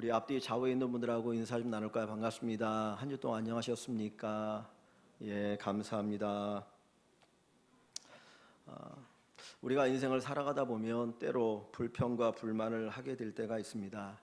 우리 앞뒤 좌우에 있는 분들하고 인사 좀 나눌까요? 반갑습니다. 한 주 동안 안녕하셨습니까? 예, 감사합니다. 우리가 인생을 살아가다 보면 때로 불평과 불만을 하게 될 때가 있습니다.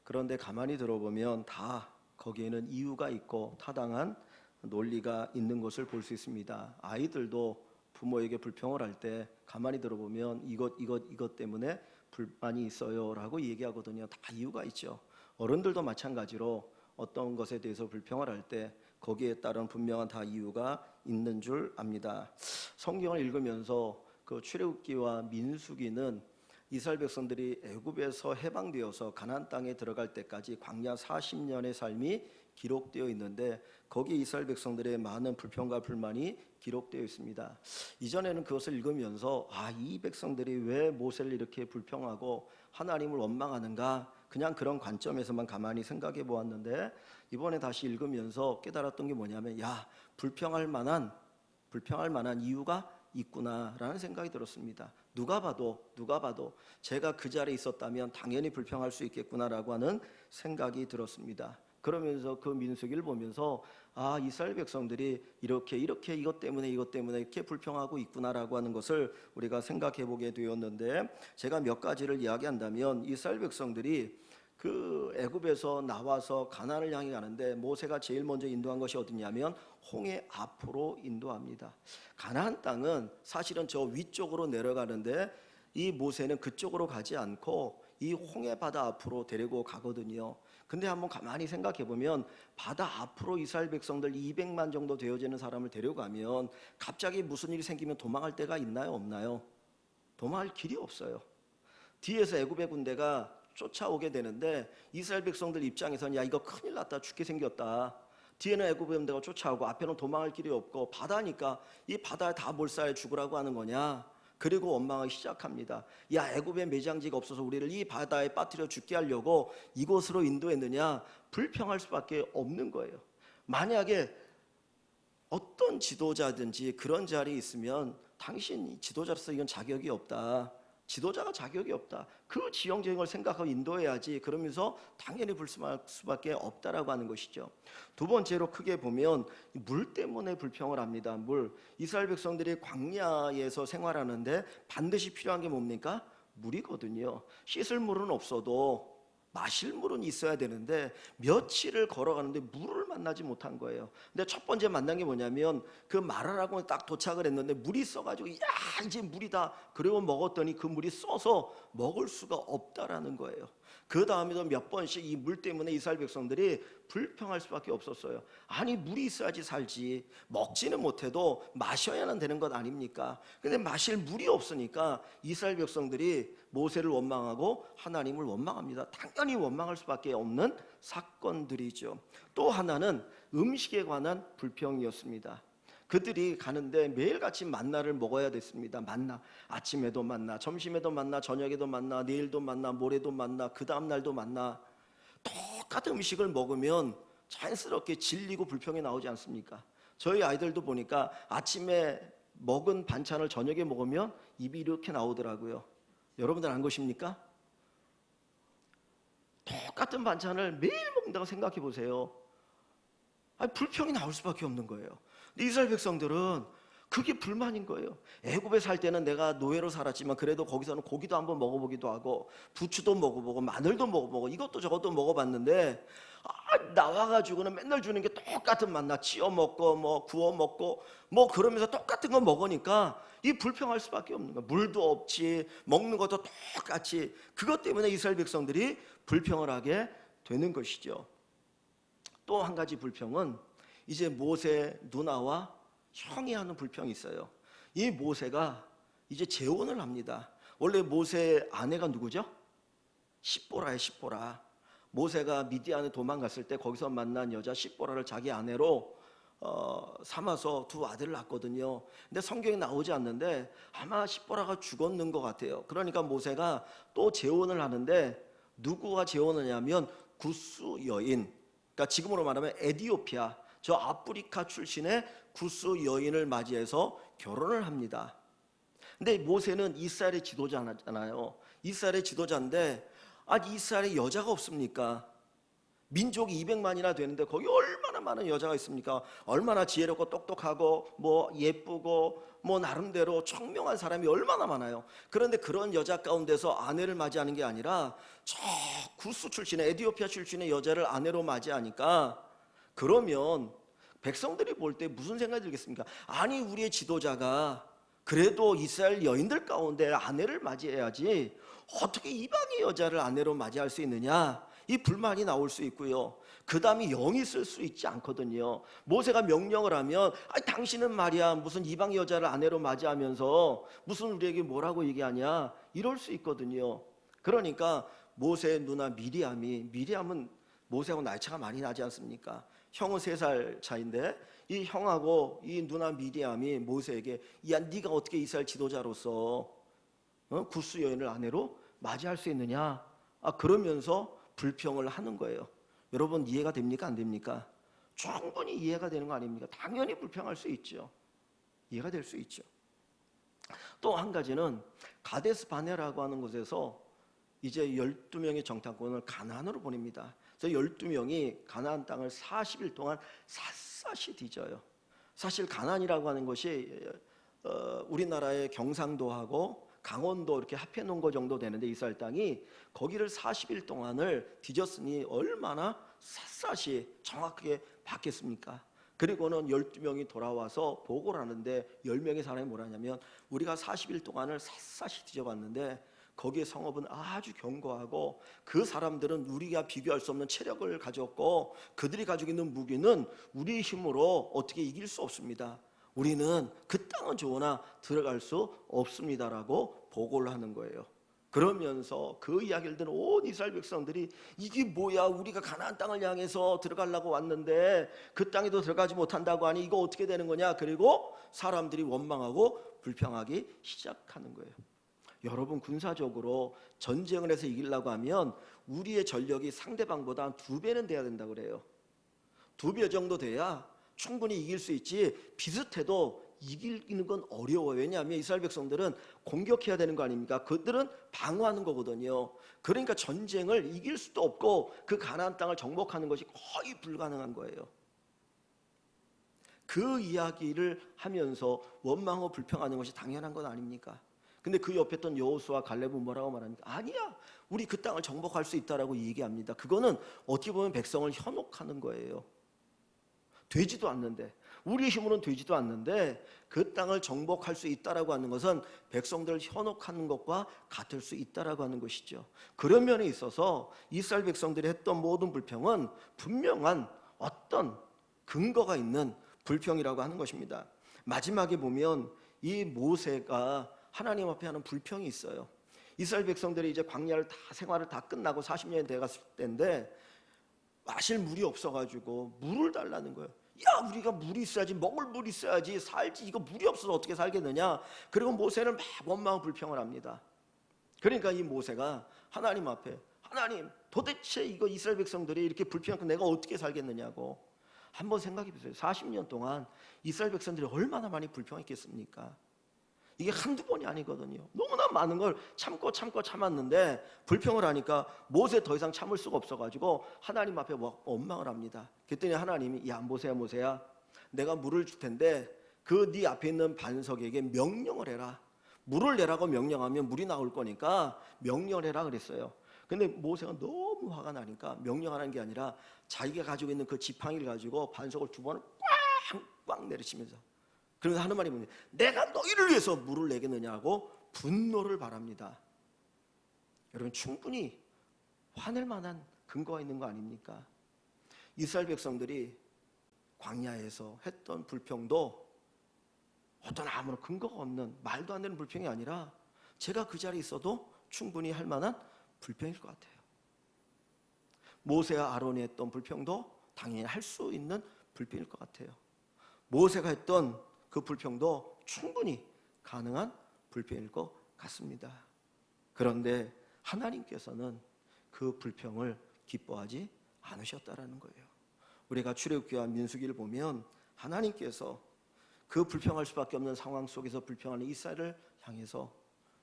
그런데 가만히 들어보면 다 거기에는 이유가 있고 타당한 논리가 있는 것을 볼 수 있습니다. 아이들도 부모에게 불평을 할 때 가만히 들어보면 이것 때문에 불만이 있어요 라고 얘기하거든요. 다 이유가 있죠. 어른들도 마찬가지로 어떤 것에 대해서 불평을 할 때 거기에 따른 분명한 다 이유가 있는 줄 압니다. 성경을 읽으면서 그 출애굽기와 민수기는 이스라엘 백성들이 애굽에서 해방되어서 가나안 땅에 들어갈 때까지 광야 40년의 삶이 기록되어 있는데 거기에 이스라엘 백성들의 많은 불평과 불만이 기록되어 있습니다. 이전에는 그것을 읽으면서 이 백성들이 왜 모세를 이렇게 불평하고 하나님을 원망하는가, 그냥 그런 관점에서만 가만히 생각해 보았는데 이번에 다시 읽으면서 깨달았던 게 뭐냐면 불평할 만한 이유가 있구나라는 생각이 들었습니다. 누가 봐도 제가 그 자리에 있었다면 당연히 불평할 수 있겠구나라고 하는 생각이 들었습니다. 그러면서 그 민수기를 보면서 이스라엘 백성들이 이렇게 이것 때문에 이렇게 불평하고 있구나라고 하는 것을 우리가 생각해 보게 되었는데, 제가 몇 가지를 이야기한다면 이스라엘 백성들이 그 애굽에서 나와서 가나안을 향해 가는데 모세가 제일 먼저 인도한 것이 어디냐면 홍해 앞으로 인도합니다. 가나안 땅은 사실은 저 위쪽으로 내려가는데 이 모세는 그쪽으로 가지 않고 이 홍해 바다 앞으로 데리고 가거든요. 근데 한번 가만히 생각해 보면 바다 앞으로 이스라엘 백성들 200만 정도 되어지는 사람을 데려가면 갑자기 무슨 일이 생기면 도망할 데가 있나요, 없나요? 도망할 길이 없어요. 뒤에서 애굽의 군대가 쫓아오게 되는데 이스라엘 백성들 입장에서는 이거 큰일 났다, 죽게 생겼다. 뒤에는 애굽의 군대가 쫓아오고 앞에는 도망할 길이 없고 바다니까 이 바다에 다 몰살해 죽으라고 하는 거냐. 그리고 원망하기 시작합니다. 애굽에 매장지가 없어서 우리를 이 바다에 빠뜨려 죽게 하려고 이곳으로 인도했느냐. 불평할 수밖에 없는 거예요. 만약에 어떤 지도자든지 그런 자리에 있으면 당신 지도자로서 이건 자격이 없다. 지도자가 자격이 없다. 그 지형적인 걸 생각하고 인도해야지. 그러면서 당연히 불순할 수밖에 없다라고 하는 것이죠. 두 번째로 크게 보면 물 때문에 불평을 합니다. 물. 이스라엘 백성들이 광야에서 생활하는데 반드시 필요한 게 뭡니까? 물이거든요. 씻을 물은 없어도 마실 물은 있어야 되는데 며칠을 걸어가는데 물을 만나지 못한 거예요. 근데 첫 번째 만난 게 뭐냐면 그 마라라고 딱 도착을 했는데 물이 써가지고 이제 물이다. 그리고 먹었더니 그 물이 써서 먹을 수가 없다라는 거예요. 그 다음에도 몇 번씩 이 물 때문에 이스라엘 백성들이 불평할 수밖에 없었어요. 아니 물이 있어야지 살지. 먹지는 못해도 마셔야만 되는 것 아닙니까? 근데 마실 물이 없으니까 이스라엘 백성들이 모세를 원망하고 하나님을 원망합니다. 당연히 원망할 수밖에 없는 사건들이죠. 또 하나는 음식에 관한 불평이었습니다. 그들이 가는데 매일같이 만나를 먹어야 됐습니다. 만나, 아침에도 만나, 점심에도 만나, 저녁에도 만나, 내일도 만나, 모레도 만나, 그 다음 날도 만나. 똑같은 음식을 먹으면 자연스럽게 질리고 불평이 나오지 않습니까? 저희 아이들도 보니까 아침에 먹은 반찬을 저녁에 먹으면 입이 이렇게 나오더라고요. 여러분들 안 그러십니까? 똑같은 반찬을 매일 먹는다고 생각해 보세요. 불평이 나올 수밖에 없는 거예요. 근데 이스라엘 백성들은 그게 불만인 거예요. 애굽에 살 때는 내가 노예로 살았지만 그래도 거기서는 고기도 한번 먹어보기도 하고 부추도 먹어보고 마늘도 먹어보고 이것도 저것도 먹어봤는데 나와가지고는 맨날 주는 게 똑같은 만나 찌어 먹고 구워 먹고 그러면서 똑같은 거 먹으니까 이 불평할 수밖에 없는 거예요. 물도 없지, 먹는 것도 똑같이. 그것 때문에 이스라엘 백성들이 불평을 하게 되는 것이죠. 또 한 가지 불평은 이제 모세 누나와 형이 하는 불평이 있어요. 이 모세가 이제 재혼을 합니다. 원래 모세 아내가 누구죠? 십보라예요. 십보라. 모세가 미디안에 도망갔을 때 거기서 만난 여자 십보라를 자기 아내로 삼아서 두 아들을 낳거든요. 근데 성경에 나오지 않는데 아마 십보라가 죽었는 것 같아요. 그러니까 모세가 또 재혼을 하는데 누구와 재혼을 하냐면 구스 여인, 그러니까 지금으로 말하면 에디오피아, 저 아프리카 출신의 구스 여인을 맞이해서 결혼을 합니다. 근데 모세는 이스라엘의 지도자잖아요. 이스라엘의 지도자인데 이스라엘에 여자가 없습니까? 민족이 200만이나 되는데 거기 얼마나 많은 여자가 있습니까? 얼마나 지혜롭고 똑똑하고 뭐 예쁘고 뭐 나름대로 청명한 사람이 얼마나 많아요. 그런데 그런 여자 가운데서 아내를 맞이하는 게 아니라 저 구스 출신의 에티오피아 출신의 여자를 아내로 맞이하니까, 그러면 백성들이 볼 때 무슨 생각이 들겠습니까? 아니, 우리의 지도자가 그래도 이스라엘 여인들 가운데 아내를 맞이해야지 어떻게 이방의 여자를 아내로 맞이할 수 있느냐, 이 불만이 나올 수 있고요. 그 다음에 영이 쓸 수 있지 않거든요. 모세가 명령을 하면 당신은 말이야 무슨 이방 여자를 아내로 맞이하면서 무슨 우리에게 뭐라고 얘기하냐, 이럴 수 있거든요. 그러니까 모세의 누나 미리암은 모세하고 나이 차가 많이 나지 않습니까? 형은 3살 차인데 이 형하고 이 누나 미리암이 모세에게, 야, 네가 어떻게 이스라엘 지도자로서 구스 여인을 아내로 맞이할 수 있느냐, 그러면서 불평을 하는 거예요. 여러분, 이해가 됩니까? 안 됩니까? 충분히 이해가 되는 거 아닙니까? 당연히 불평할 수 있죠. 이해가 될 수 있죠. 또 한 가지는 가데스 바네라고 하는 곳에서 이제 12명의 정탐꾼을 가나안으로 보냅니다. 그래서 12명이 가나안 땅을 40일 동안 샅샅이 뒤져요. 사실 가나안이라고 하는 것이 우리나라의 경상도하고 강원도 이렇게 합해 놓은 거 정도 되는데, 이스라엘 땅이 거기를 40일 동안을 뒤졌으니 얼마나 샅샅이 정확하게 봤겠습니까? 그리고는 12명이 돌아와서 보고를 하는데 10명의 사람이 뭐라 하냐면, 우리가 40일 동안을 샅샅이 뒤져봤는데 거기에 성읍은 아주 견고하고 그 사람들은 우리가 비교할 수 없는 체력을 가졌고 그들이 가지고 있는 무기는 우리의 힘으로 어떻게 이길 수 없습니다. 우리는 그 땅은 좋으나 들어갈 수 없습니다라고 보고를 하는 거예요. 그러면서 그 이야기를 듣는 온 이스라엘 백성들이, 이게 뭐야, 우리가 가나안 땅을 향해서 들어가려고 왔는데 그 땅에도 들어가지 못한다고 하니 이거 어떻게 되는 거냐. 그리고 사람들이 원망하고 불평하기 시작하는 거예요. 여러분, 군사적으로 전쟁을 해서 이기려고 하면 우리의 전력이 상대방보다 2배는 돼야 된다고 그래요. 2배 정도 돼야 충분히 이길 수 있지, 비슷해도 이기는 건 어려워요. 왜냐하면 이스라엘 백성들은 공격해야 되는 거 아닙니까? 그들은 방어하는 거거든요. 그러니까 전쟁을 이길 수도 없고 그 가나안 땅을 정복하는 것이 거의 불가능한 거예요. 그 이야기를 하면서 원망하고 불평하는 것이 당연한 건 아닙니까? 근데 그 옆에 있던 여호수아 갈렙은 뭐라고 말합니까? 아니야, 우리 그 땅을 정복할 수 있다라고 얘기합니다. 그거는 어떻게 보면 백성을 현혹하는 거예요. 되지도 않는데, 우리의 힘으로는 되지도 않는데 그 땅을 정복할 수 있다라고 하는 것은 백성들을 현혹하는 것과 같을 수 있다라고 하는 것이죠. 그런 면에 있어서 이스라엘 백성들이 했던 모든 불평은 분명한 어떤 근거가 있는 불평이라고 하는 것입니다. 마지막에 보면 이 모세가 하나님 앞에 하는 불평이 있어요. 이스라엘 백성들이 이제 광야를 다 생활을 다 끝나고 40년이 돼갔을 때인데 마실 물이 없어가지고 물을 달라는 거예요. 야, 우리가 물이 있어야지, 먹을 물이 있어야지 살지, 이거 물이 없어서 어떻게 살겠느냐. 그리고 모세는 막 원망하고 불평을 합니다. 그러니까 이 모세가 하나님 앞에, 하나님, 도대체 이거 이스라엘 백성들이 이렇게 불평하고 내가 어떻게 살겠느냐고. 한번 생각해 보세요. 40년 동안 이스라엘 백성들이 얼마나 많이 불평했겠습니까? 이게 한두 번이 아니거든요. 너무나 많은 걸 참고 참았는데 불평을 하니까 모세 더 이상 참을 수가 없어가지고 하나님 앞에 원망을 합니다. 그랬더니 하나님이, 야, 모세야, 내가 물을 줄 텐데 그 네 앞에 있는 반석에게 명령을 해라. 물을 내라고 명령하면 물이 나올 거니까 명령을 해라 그랬어요. 근데 모세가 너무 화가 나니까 명령하는 게 아니라 자기가 가지고 있는 그 지팡이를 가지고 반석을 2번을 꽝꽝 내리치면서, 그러면서 하는 말이 뭐냐, 내가 너희를 위해서 물을 내겠느냐고 분노를 바랍니다. 여러분, 충분히 화낼 만한 근거가 있는 거 아닙니까? 이스라엘 백성들이 광야에서 했던 불평도 어떤 아무런 근거가 없는 말도 안 되는 불평이 아니라 제가 그 자리에 있어도 충분히 할 만한 불평일 것 같아요. 모세와 아론이 했던 불평도 당연히 할 수 있는 불평일 것 같아요. 모세가 했던 그 불평도 충분히 가능한 불평일 것 같습니다. 그런데 하나님께서는 그 불평을 기뻐하지 않으셨다라는 거예요. 우리가 출애굽기와 민수기를 보면 하나님께서 그 불평할 수밖에 없는 상황 속에서 불평하는 이스라엘을 향해서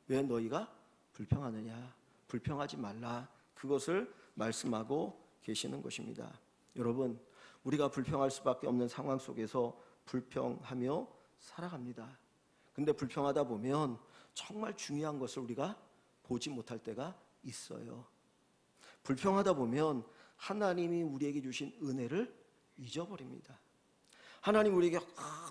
왜 너희가 불평하느냐, 불평하지 말라, 그것을 말씀하고 계시는 것입니다. 여러분, 우리가 불평할 수밖에 없는 상황 속에서 불평하며 살아갑니다. 근데 불평하다 보면 정말 중요한 것을 우리가 보지 못할 때가 있어요. 불평하다 보면 하나님이 우리에게 주신 은혜를 잊어버립니다. 하나님 우리에게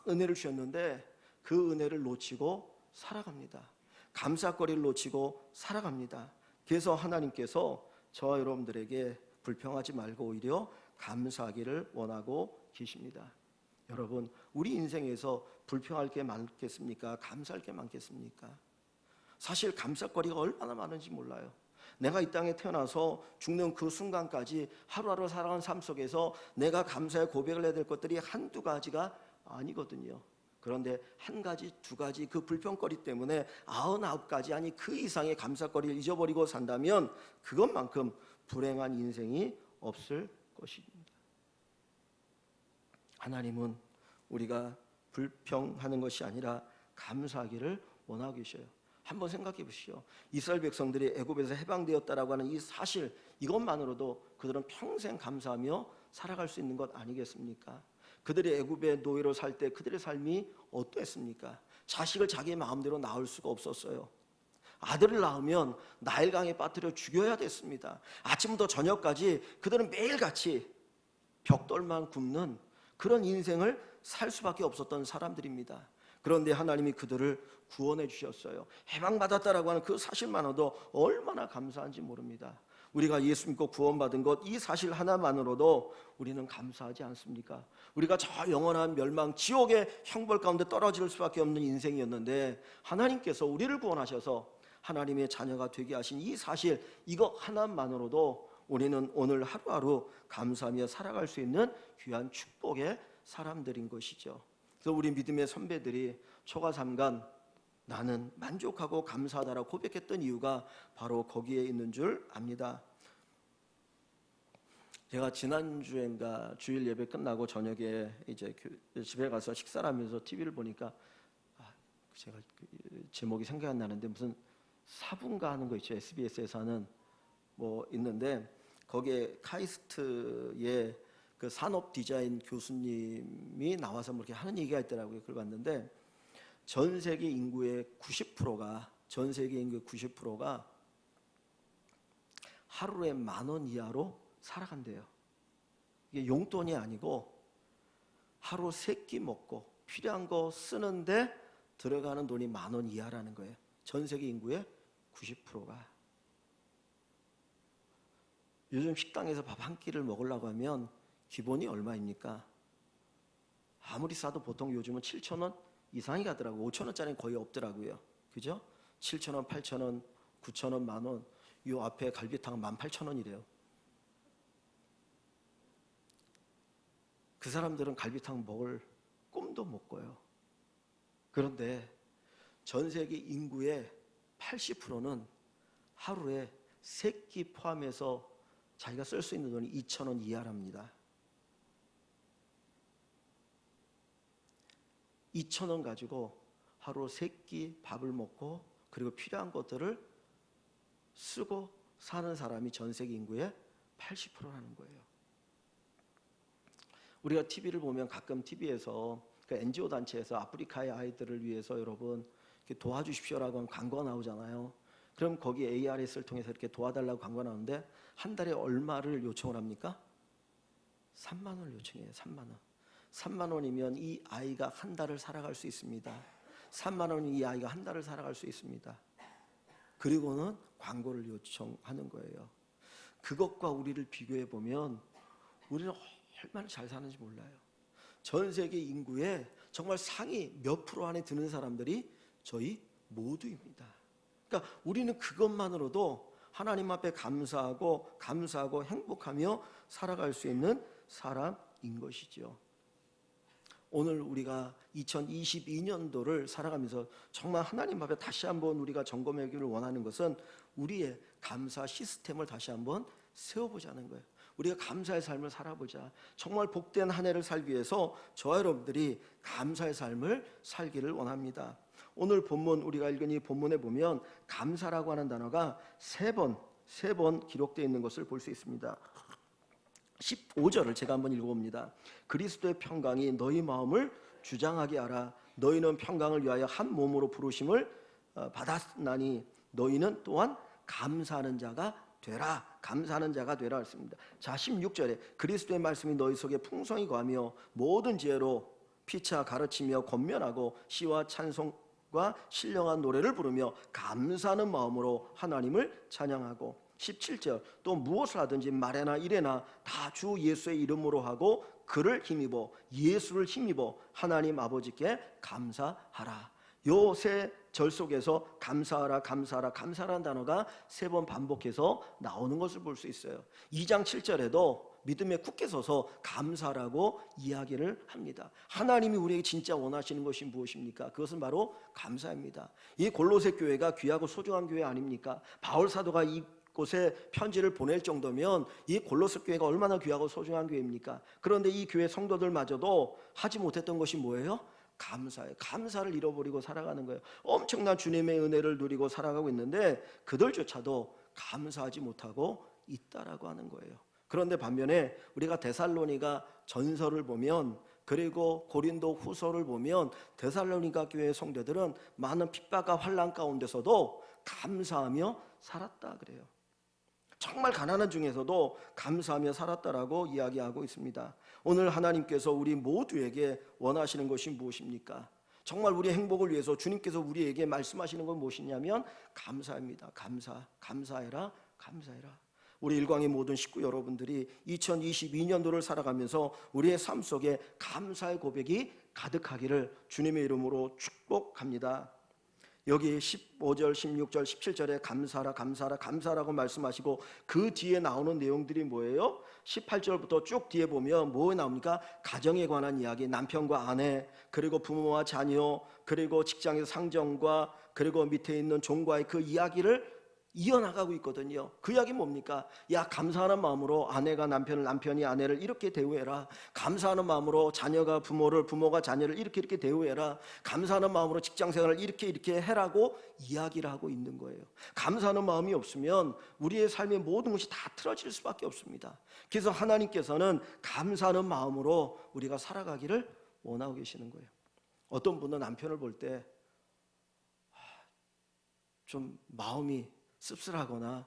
은혜를 주셨는데 그 은혜를 놓치고 살아갑니다. 감사거리를 놓치고 살아갑니다. 그래서 하나님께서 저와 여러분들에게 불평하지 말고 오히려 감사하기를 원하고 계십니다. 여러분, 우리 인생에서 불평할 게 많겠습니까? 감사할 게 많겠습니까? 사실 감사거리가 얼마나 많은지 몰라요. 내가 이 땅에 태어나서 죽는 그 순간까지 하루하루 살아가는 삶 속에서 내가 감사의 고백을 해야 될 것들이 한두 가지가 아니거든요. 그런데 한 가지, 두 가지 그 불평거리 때문에 99가지 아니 그 이상의 감사거리를 잊어버리고 산다면 그것만큼 불행한 인생이 없을 것입니다. 하나님은 우리가 불평하는 것이 아니라 감사하기를 원하고 계셔요. 한번 생각해 보시죠. 이스라엘 백성들이 애굽에서 해방되었다라고 하는 이 사실, 이것만으로도 그들은 평생 감사하며 살아갈 수 있는 것 아니겠습니까? 그들이 애굽의 노예로 살 때 그들의 삶이 어떠했습니까? 자식을 자기의 마음대로 낳을 수가 없었어요. 아들을 낳으면 나일강에 빠뜨려 죽여야 됐습니다. 아침부터 저녁까지 그들은 매일같이 벽돌만 굽는 그런 인생을 살 수밖에 없었던 사람들입니다. 그런데 하나님이 그들을 구원해 주셨어요. 해방받았다라고 하는 그 사실만으로도 얼마나 감사한지 모릅니다. 우리가 예수 믿고 구원받은 것, 이 사실 하나만으로도 우리는 감사하지 않습니까? 우리가 저 영원한 멸망, 지옥의 형벌 가운데 떨어질 수밖에 없는 인생이었는데 하나님께서 우리를 구원하셔서 하나님의 자녀가 되게 하신 이 사실, 이거 하나만으로도 우리는 오늘 하루하루 감사하며 살아갈 수 있는 귀한 축복의 사람들인 것이죠. 그래서 우리 믿음의 선배들이 초가삼간 나는 만족하고 감사하다라고 고백했던 이유가 바로 거기에 있는 줄 압니다. 제가 지난주엔가 주일 예배 끝나고 저녁에 이제 집에 가서 식사를 하면서 TV를 보니까 제가 제목이 생각이 안 나는데 무슨 사분가 하는 거 있죠. SBS에서 하는 뭐 있는데 거기에 카이스트의 그 산업 디자인 교수님이 나와서 뭐 이렇게 하는 얘기가 있더라고요. 그걸 봤는데 전 세계 인구의 90%가 하루에 10,000원 이하로 살아간대요. 이게 용돈이 아니고 하루 3끼 먹고 필요한 거 쓰는데 들어가는 돈이 10,000원 이하라는 거예요. 전 세계 인구의 90%가. 요즘 식당에서 밥 한 끼를 먹으려고 하면 기본이 얼마입니까? 아무리 싸도 보통 요즘은 7,000원 이상이 가더라고요. 5,000원짜리는 거의 없더라고요. 그죠? 7,000원, 8,000원, 9,000원, 10,000원. 이 앞에 갈비탕 18,000원이래요. 그 사람들은 갈비탕 먹을 꿈도 못 꿔요. 그런데 전 세계 인구의 80%는 하루에 3끼 포함해서 자기가 쓸 수 있는 돈이 2,000원 이하랍니다. 2,000원 가지고 하루 3끼 밥을 먹고 그리고 필요한 것들을 쓰고 사는 사람이 전 세계 인구의 80%라는 거예요. 우리가 TV를 보면 가끔 TV에서 그 NGO 단체에서 아프리카의 아이들을 위해서 여러분 도와주십시오라고 하는 광고가 나오잖아요. 그럼 거기 ARS를 통해서 이렇게 도와달라고 광고가 나오는데 한 달에 얼마를 요청을 합니까? 3만 원을 요청해요. 3만 원. 3만 원이면 이 아이가 한 달을 살아갈 수 있습니다. 3만 원이면 이 아이가 한 달을 살아갈 수 있습니다. 그리고는 광고를 요청하는 거예요. 그것과 우리를 비교해 보면 우리는 얼마나 잘 사는지 몰라요. 전 세계 인구의 정말 상위 몇 프로 안에 드는 사람들이 저희 모두입니다. 그러니까 우리는 그것만으로도 하나님 앞에 감사하고 행복하며 살아갈 수 있는 사람인 것이죠. 오늘 우리가 2022년도를 살아가면서 정말 하나님 앞에 다시 한번 우리가 점검하기를 원하는 것은 우리의 감사 시스템을 다시 한번 세워보자는 거예요. 우리가 감사의 삶을 살아보자. 정말 복된 한 해를 살기 위해서 저와 여러분들이 감사의 삶을 살기를 원합니다. 오늘 본문 우리가 읽은 이 본문에 보면 감사라고 하는 단어가 세 번 기록되어 있는 것을 볼 수 있습니다. 15절을 제가 한번 읽어봅니다. 그리스도의 평강이 너희 마음을 주장하게 하라. 너희는 평강을 위하여 한 몸으로 부르심을 받았나니 너희는 또한 감사하는 자가 되라. 감사하는 자가 되라 했습니다. 자, 16절에 그리스도의 말씀이 너희 속에 풍성히 거하며 모든 지혜로 피차 가르치며 권면하고 시와 찬송과 신령한 노래를 부르며 감사하는 마음으로 하나님을 찬양하고 17절 또 무엇을 하든지 말에나 일에나 다 주 예수의 이름으로 하고 그를 힘입어 예수를 힘입어 하나님 아버지께 감사하라. 요 세 절 속에서 감사하라 감사하라 감사라는 단어가 3번 반복해서 나오는 것을 볼 수 있어요. 2장 7절에도 믿음에 굳게 서서 감사라고 이야기를 합니다. 하나님이 우리에게 진짜 원하시는 것이 무엇입니까? 그것은 바로 감사입니다. 이 골로새 교회가 귀하고 소중한 교회 아닙니까? 바울 사도가 이 곳에 편지를 보낼 정도면 이 골로새 교회가 얼마나 귀하고 소중한 교회입니까? 그런데 이 교회 성도들마저도 하지 못했던 것이 뭐예요? 감사예요. 감사를 잃어버리고 살아가는 거예요. 엄청난 주님의 은혜를 누리고 살아가고 있는데 그들조차도 감사하지 못하고 있다라고 하는 거예요. 그런데 반면에 우리가 데살로니가 전서를 보면 그리고 고린도 후서를 보면 데살로니가 교회의 성도들은 많은 핍박과 환난 가운데서도 감사하며 살았다 그래요. 정말 가난한 중에서도 감사하며 살았다라고 이야기하고 있습니다. 오늘 하나님께서 우리 모두에게 원하시는 것이 무엇입니까? 정말 우리의 행복을 위해서 주님께서 우리에게 말씀하시는 건 무엇이냐면 감사입니다. 감사해라. 우리 일광의 모든 식구 여러분들이 2022년도를 살아가면서 우리의 삶 속에 감사의 고백이 가득하기를 주님의 이름으로 축복합니다. 여기 15절, 16절, 17절에 감사하라고 말씀하시고 그 뒤에 나오는 내용들이 뭐예요? 18절부터 쭉 뒤에 보면 뭐 나옵니까? 가정에 관한 이야기, 남편과 아내, 그리고 부모와 자녀, 그리고 직장에서 상정과 그리고 밑에 있는 종과의 그 이야기를 이어나가고 있거든요. 그 이야기 뭡니까? 야, 감사하는 마음으로 아내가 남편을, 남편이 아내를 이렇게 대우해라. 감사하는 마음으로 자녀가 부모를, 부모가 자녀를 이렇게 대우해라. 감사하는 마음으로 직장생활을 이렇게 해라고 이야기를 하고 있는 거예요. 감사하는 마음이 없으면 우리의 삶의 모든 것이 다 틀어질 수밖에 없습니다. 그래서 하나님께서는 감사하는 마음으로 우리가 살아가기를 원하고 계시는 거예요. 어떤 분은 남편을 볼 때 좀 마음이 씁쓸하거나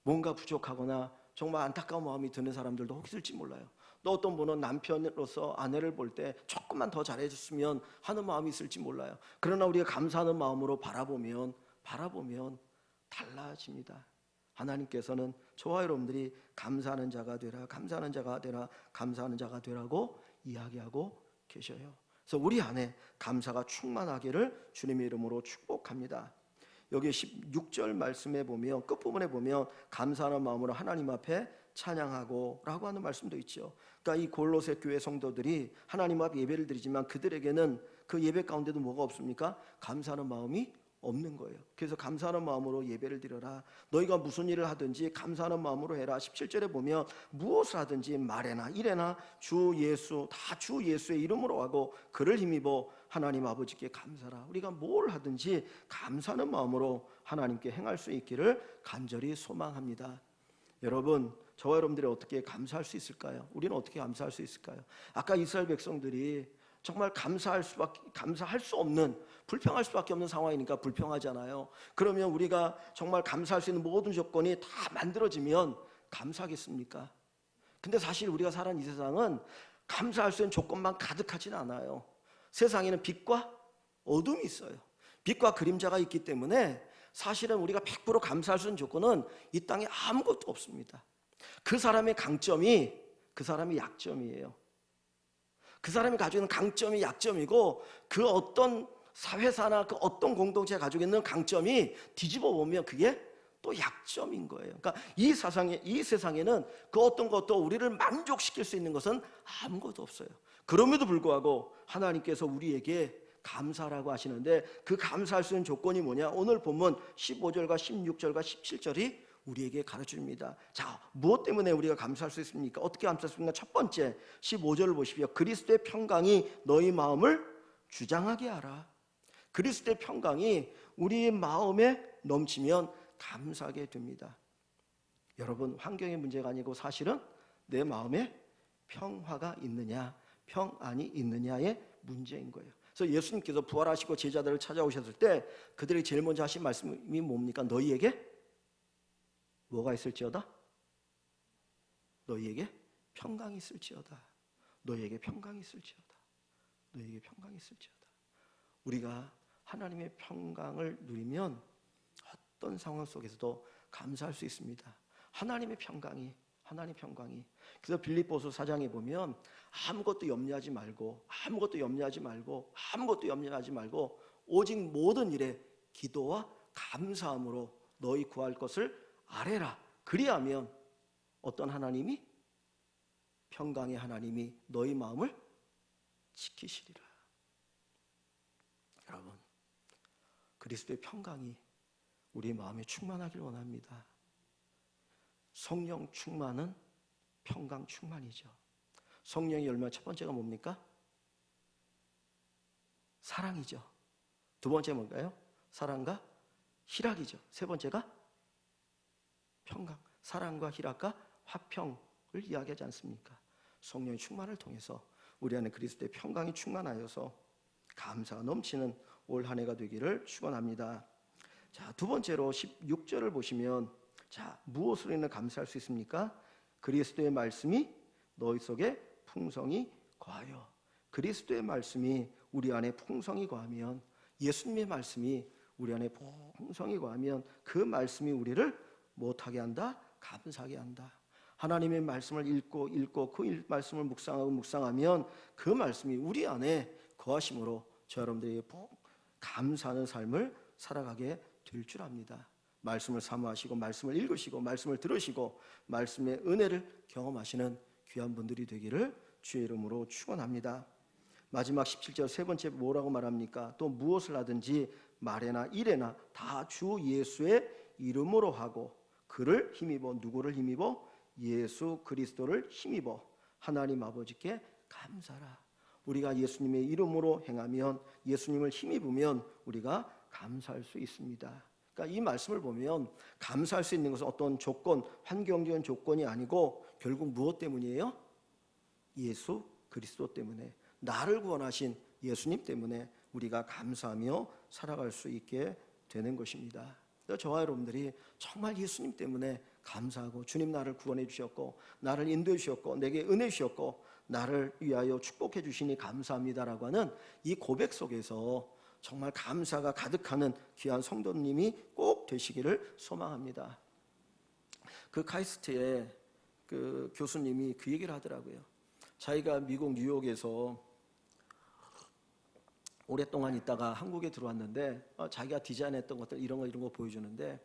뭔가 부족하거나 정말 안타까운 마음이 드는 사람들도 혹 있을지 몰라요. 또 어떤 분은 남편으로서 아내를 볼 때 조금만 더 잘해줬으면 하는 마음이 있을지 몰라요. 그러나 우리가 감사하는 마음으로 바라보면 달라집니다. 하나님께서는 저와 여러분들이 감사하는 자가 되라고 이야기하고 계셔요. 그래서 우리 안에 감사가 충만하기를 주님의 이름으로 축복합니다. 여기 16절 말씀에 보면 끝부분에 보면 감사하는 마음으로 하나님 앞에 찬양하고 라고 하는 말씀도 있죠. 그러니까 이 골로새 교회 성도들이 하나님 앞에 예배를 드리지만 그들에게는 그 예배 가운데도 뭐가 없습니까? 감사하는 마음이 없는 거예요. 그래서 감사하는 마음으로 예배를 드려라. 너희가 무슨 일을 하든지 감사하는 마음으로 해라. 17절에 보면 무엇을 하든지 말에나 일에나 주 예수의 이름으로 하고 그를 힘입어 하나님 아버지께 감사라. 우리가 뭘 하든지 감사하는 마음으로 하나님께 행할 수 있기를 간절히 소망합니다. 여러분, 저와 여러분들이 어떻게 감사할 수 있을까요? 우리는 어떻게 감사할 수 있을까요? 아까 이스라엘 백성들이 정말 감사할 수 없는, 불평할 수밖에 없는 상황이니까 불평하잖아요. 그러면 우리가 정말 감사할 수 있는 모든 조건이 다 만들어지면 감사하겠습니까? 근데 사실 우리가 살아가는 이 세상은 감사할 수 있는 조건만 가득하진 않아요. 세상에는 빛과 어둠이 있어요. 빛과 그림자가 있기 때문에 사실은 우리가 100% 감사할 수 있는 조건은 이 땅에 아무것도 없습니다. 그 사람의 강점이 그 사람의 약점이에요. 그 사람이 가지고 있는 강점이 약점이고 그 어떤 사회사나 그 어떤 공동체가 가지고 있는 강점이 뒤집어 보면 그게 또 약점인 거예요. 그러니까 이 세상에는 그 어떤 것도 우리를 만족시킬 수 있는 것은 아무것도 없어요. 그럼에도 불구하고 하나님께서 우리에게 감사라고 하시는데 그 감사할 수 있는 조건이 뭐냐? 오늘 본문 15절과 16절과 17절이 우리에게 가르쳐줍니다. 자, 무엇 때문에 우리가 감사할 수 있습니까? 어떻게 감사할 수 있습니까? 첫 번째 15절을 보십시오. 그리스도의 평강이 너희 마음을 주장하게 하라. 그리스도의 평강이 우리의 마음에 넘치면 감사하게 됩니다. 여러분, 환경의 문제가 아니고 사실은 내 마음에 평화가 있느냐, 평안이 있느냐의 문제인 거예요. 그래서 예수님께서 부활하시고 제자들을 찾아오셨을 때 그들이 제일 먼저 하신 말씀이 뭡니까? 너희에게 뭐가 있을지어다? 너희에게 평강이 있을지어다. 너희에게 평강이 있을지어다. 너희에게 평강이 있을지어다. 우리가 하나님의 평강을 누리면 어떤 상황 속에서도 감사할 수 있습니다. 하나님의 평강이. 그래서 빌립보서 4장에 보면 아무것도 염려하지 말고 오직 모든 일에 기도와 감사함으로 너희 구할 것을 아뢰라. 그리하면 어떤 하나님이? 평강의 하나님이 너희 마음을 지키시리라. 여러분, 그리스도의 평강이 우리 마음에 충만하길 원합니다. 성령 충만은 평강 충만이죠. 성령의 열매 첫 번째가 뭡니까? 사랑이죠. 두 번째 뭔가요? 사랑과 희락이죠. 세 번째가 평강. 사랑과 희락과 화평을 이야기하지 않습니까? 성령의 충만을 통해서 우리 안에 그리스도의 평강이 충만하여서 감사가 넘치는 올 한 해가 되기를 축원합니다. 자, 두 번째로 16절을 보시면 자, 무엇으로 인해 감사할 수 있습니까? 그리스도의 말씀이 너희 속에 풍성히 거하여. 그리스도의 말씀이 우리 안에 풍성히 거하면, 예수님의 말씀이 우리 안에 풍성히 거하면 그 말씀이 우리를 못하게 한다? 감사하게 한다. 하나님의 말씀을 읽고 그 말씀을 묵상하면 그 말씀이 우리 안에 거하심으로 저 여러분들에게 감사하는 삶을 살아가게 될 줄 압니다. 말씀을 사모하시고 말씀을 읽으시고 말씀을 들으시고 말씀의 은혜를 경험하시는 귀한 분들이 되기를 주의 이름으로 축원합니다. 마지막 17절 세 번째 뭐라고 말합니까? 또 무엇을 하든지 말에나 일에나 다 주 예수의 이름으로 하고 그를 힘입어. 누구를 힘입어? 예수 그리스도를 힘입어 하나님 아버지께 감사라. 우리가 예수님의 이름으로 행하면, 예수님을 힘입으면 우리가 감사할 수 있습니다. 그러니까 이 말씀을 보면 감사할 수 있는 것은 어떤 조건, 환경적인 조건이 아니고 결국 무엇 때문이에요? 예수 그리스도 때문에, 나를 구원하신 예수님 때문에 우리가 감사하며 살아갈 수 있게 되는 것입니다. 저와 여러분들이 정말 예수님 때문에 감사하고, 주님 나를 구원해 주셨고 나를 인도해 주셨고 내게 은혜 주셨고 나를 위하여 축복해 주시니 감사합니다라고 하는 이 고백 속에서 정말 감사가 가득하는 귀한 성도님이 꼭 되시기를 소망합니다. 그 카이스트의 그 교수님이 그 얘기를 하더라고요. 자기가 미국 뉴욕에서 오랫동안 있다가 한국에 들어왔는데 자기가 디자인했던 것들 이런 거 보여주는데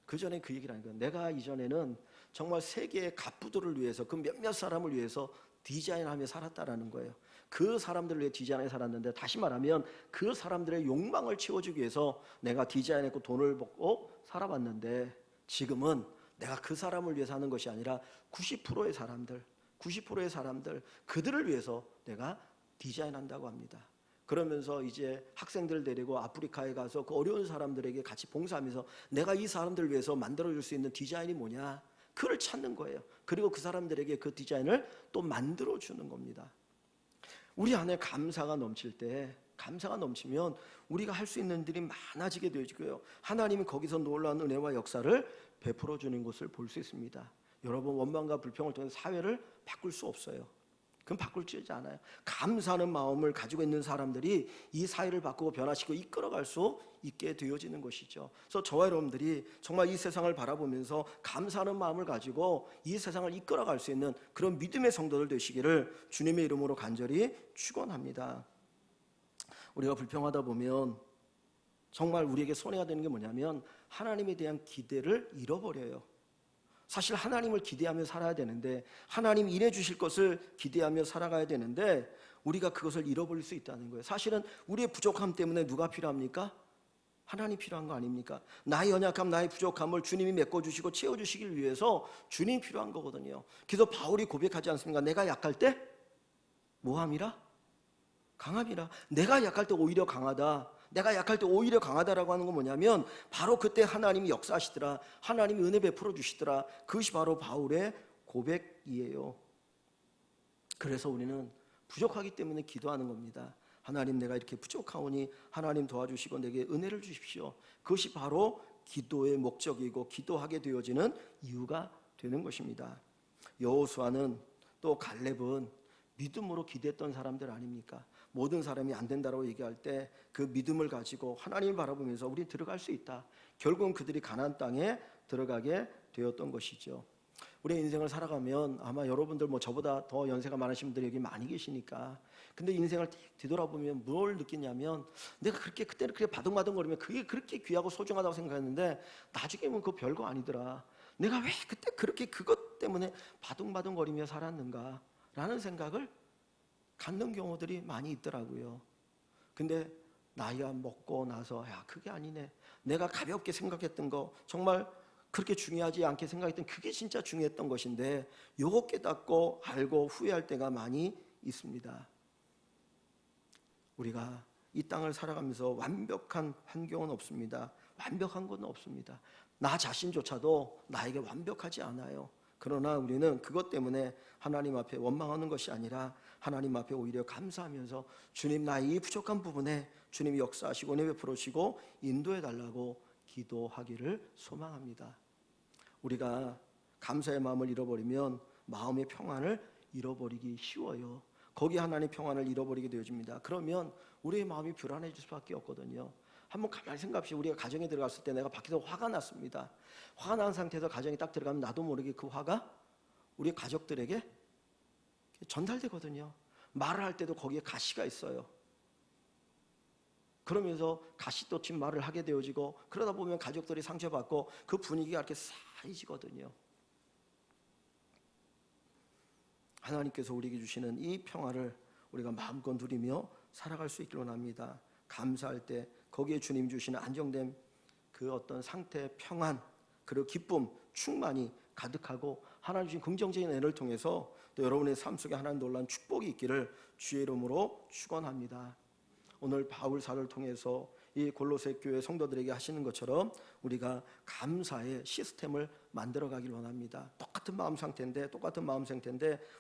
그 전에 그 얘기를 하는 거예요. 내가 이전에는 정말 세계의 갑부들을 위해서 그 몇몇 사람을 위해서 디자인하며 살았다라는 거예요. 그 사람들을 위해 디자인해 살았는데, 다시 말하면 그 사람들의 욕망을 채워주기 위해서 내가 디자인했고 돈을 벌고 살아봤는데, 지금은 내가 그 사람을 위해서 하는 것이 아니라 90%의 사람들 그들을 위해서 내가 디자인한다고 합니다. 그러면서 이제 학생들을 데리고 아프리카에 가서 그 어려운 사람들에게 같이 봉사하면서 내가 이 사람들을 위해서 만들어줄 수 있는 디자인이 뭐냐, 그걸 찾는 거예요. 그리고 그 사람들에게 그 디자인을 또 만들어주는 겁니다. 우리 안에 감사가 넘치면 우리가 할 수 있는 일이 많아지게 되어지고요, 하나님이 거기서 놀라운 은혜와 역사를 베풀어 주는 것을 볼 수 있습니다. 여러분, 원망과 불평을 통해 사회를 바꿀 수 없어요. 그건 바꿀 수 있지 않아요. 감사하는 마음을 가지고 있는 사람들이 이 사회를 바꾸고 변화시키고 이끌어갈 수 있게 되어지는 것이죠. 그래서 저와 여러분들이 정말 이 세상을 바라보면서 감사하는 마음을 가지고 이 세상을 이끌어갈 수 있는 그런 믿음의 성도들 되시기를 주님의 이름으로 간절히 축원합니다. 우리가 불평하다 보면 정말 우리에게 손해가 되는 게 뭐냐면 하나님에 대한 기대를 잃어버려요. 사실 하나님을 기대하며 살아야 되는데, 하나님 일해 주실 것을 기대하며 살아가야 되는데 우리가 그것을 잃어버릴 수 있다는 거예요. 사실은 우리의 부족함 때문에 누가 필요합니까? 하나님 필요한 거 아닙니까? 나의 연약함, 나의 부족함을 주님이 메꿔주시고 채워주시길 위해서 주님이 필요한 거거든요. 그래서 바울이 고백하지 않습니까? 내가 약할 때 뭐함이라? 강함이라. 내가 약할 때 오히려 강하다. 내가 약할 때 오히려 강하다라고 하는 건 뭐냐면 바로 그때 하나님이 역사하시더라, 하나님이 은혜 베풀어 주시더라. 그것이 바로 바울의 고백이에요. 그래서 우리는 부족하기 때문에 기도하는 겁니다. 하나님, 내가 이렇게 부족하오니 하나님 도와주시고 내게 은혜를 주십시오. 그것이 바로 기도의 목적이고 기도하게 되어지는 이유가 되는 것입니다. 여호수아는 또 갈렙은 믿음으로 기도했던 사람들 아닙니까? 모든 사람이 안 된다고 얘기할 때 그 믿음을 가지고 하나님을 바라보면서 우리 들어갈 수 있다. 결국은 그들이 가나안 땅에 들어가게 되었던 것이죠. 우리의 인생을 살아가면 아마 여러분들 저보다 더 연세가 많으신 분들이 여기 많이 계시니까, 근데 인생을 뒤돌아보면 뭘 느끼냐면, 내가 그렇게 그때는 그렇게 바둥바둥거리면 그게 그렇게 귀하고 소중하다고 생각했는데 나중에 보면 그거 별거 아니더라. 내가 왜 그때 그렇게 그것 때문에 바둥바둥거리며 살았는가 라는 생각을 갖는 경우들이 많이 있더라고요. 근데 나이가 먹고 나서 그게 아니네, 내가 가볍게 생각했던 거, 정말 그렇게 중요하지 않게 생각했던 그게 진짜 중요했던 것인데, 요거 깨닫고 알고 후회할 때가 많이 있습니다. 우리가 이 땅을 살아가면서 완벽한 환경은 없습니다. 완벽한 건 없습니다. 나 자신조차도 나에게 완벽하지 않아요. 그러나 우리는 그것 때문에 하나님 앞에 원망하는 것이 아니라 하나님 앞에 오히려 감사하면서, 주님, 나의 이 부족한 부분에 주님이 역사하시고 은혜 베풀으시고 인도해 달라고 기도하기를 소망합니다. 우리가 감사의 마음을 잃어버리면 마음의 평안을 잃어버리기 쉬워요. 거기 하나님의 평안을 잃어버리게 되어집니다. 그러면 우리의 마음이 불안해질 수밖에 없거든요. 한번 가만히 생각합시다. 우리가 가정에 들어갔을 때 내가 밖에서 화가 났습니다. 화가 난 상태에서 가정에 딱 들어가면 나도 모르게 그 화가 우리 가족들에게 전달되거든요. 말을 할 때도 거기에 가시가 있어요. 그러면서 가시돋친 말을 하게 되어지고, 그러다 보면 가족들이 상처받고 그 분위기가 이렇게 싸해지거든요. 하나님께서 우리에게 주시는 이 평화를 우리가 마음껏 누리며 살아갈 수 있기를 원합니다. 감사할 때 거기에 주님 주시는 안정됨, 그 어떤 상태, 평안, 그리고 기쁨, 충만이 가득하고 하나님 주신 긍정적인 은혜를 통해서 또 여러분의 삶 속에 하나님 놀라운 축복이 있기를 주의 이름으로 축원합니다. 오늘 바울사를 통해서 이 골로새 교회 성도들에게 하시는 것처럼 우리가 감사의 시스템을 만들어 가길 원합니다. 똑같은 마음 상태인데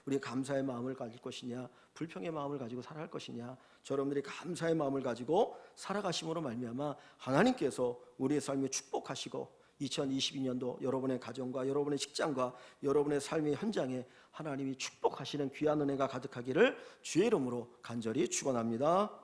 우리가 감사의 마음을 가질 것이냐, 불평의 마음을 가지고 살아갈 것이냐, 여러분들이 감사의 마음을 가지고 살아가심으로 말미암아 하나님께서 우리의 삶에 축복하시고 2022년도 여러분의 가정과 여러분의 직장과 여러분의 삶의 현장에 하나님이 축복하시는 귀한 은혜가 가득하기를 주의 이름으로 간절히 축원합니다.